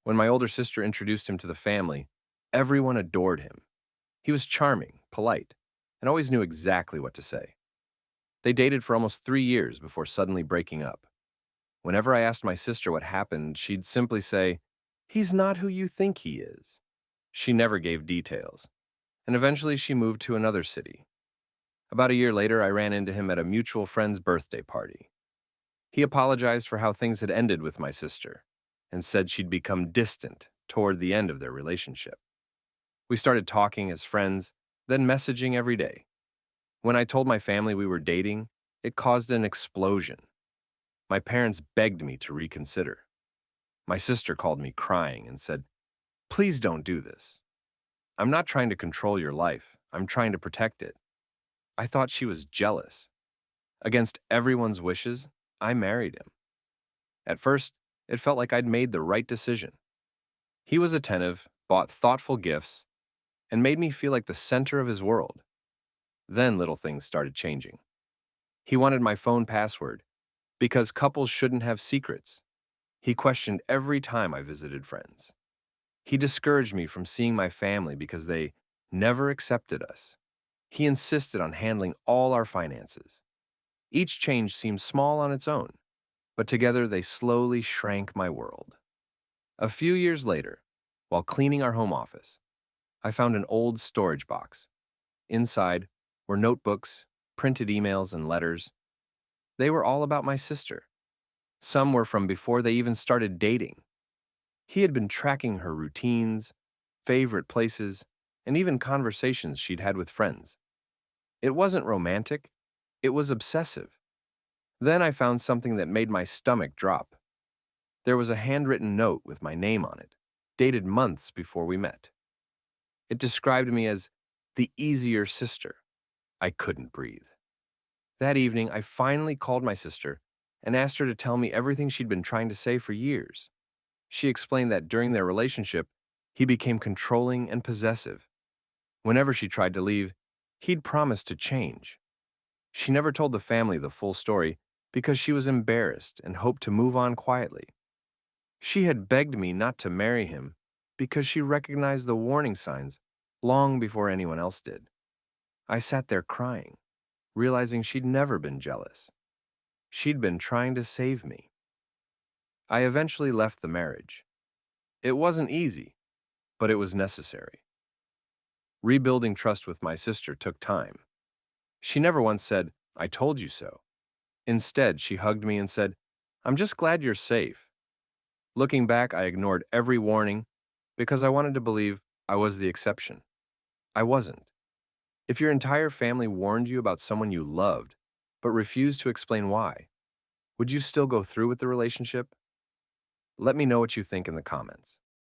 When my older sister introduced him to the family, everyone adored him. He was charming, polite, and always knew exactly what to say. They dated for almost 3 years before suddenly breaking up. Whenever I asked my sister what happened, she'd simply say, "He's not who you think he is." She never gave details, and eventually she moved to another city. About a year later, I ran into him at a mutual friend's birthday party. He apologized for how things had ended with my sister and said she'd become distant toward the end of their relationship. We started talking as friends, then messaging every day. When I told my family we were dating, it caused an explosion. My parents begged me to reconsider. My sister called me crying and said, "Please don't do this. I'm not trying to control your life. I'm trying to protect it." I thought she was jealous. Against everyone's wishes, I married him. At first, it felt like I'd made the right decision. He was attentive, bought thoughtful gifts, and made me feel like the center of his world. Then little things started changing. He wanted my phone password because couples shouldn't have secrets. He questioned every time I visited friends. He discouraged me from seeing my family because they never accepted us. He insisted on handling all our finances. Each change seemed small on its own, but together they slowly shrank my world. A few years later, while cleaning our home office, I found an old storage box. Inside were notebooks, printed emails, and letters. They were all about my sister. Some were from before they even started dating. He had been tracking her routines, favorite places, and even conversations she'd had with friends. It wasn't romantic, it was obsessive. Then I found something that made my stomach drop. There was a handwritten note with my name on it, dated months before we met. It described me as the easier sister. I couldn't breathe. That evening, I finally called my sister and asked her to tell me everything she'd been trying to say for years. She explained that during their relationship, he became controlling and possessive. Whenever she tried to leave, he'd promised to change. She never told the family the full story because she was embarrassed and hoped to move on quietly. She had begged me not to marry him because she recognized the warning signs long before anyone else did. I sat there crying, realizing she'd never been jealous. She'd been trying to save me. I eventually left the marriage. It wasn't easy, but it was necessary. Rebuilding trust with my sister took time. She never once said, "I told you so." Instead, she hugged me and said, "I'm just glad you're safe." Looking back, I ignored every warning because I wanted to believe I was the exception. I wasn't. If your entire family warned you about someone you loved, but refused to explain why, would you still go through with the relationship? Let me know what you think in the comments.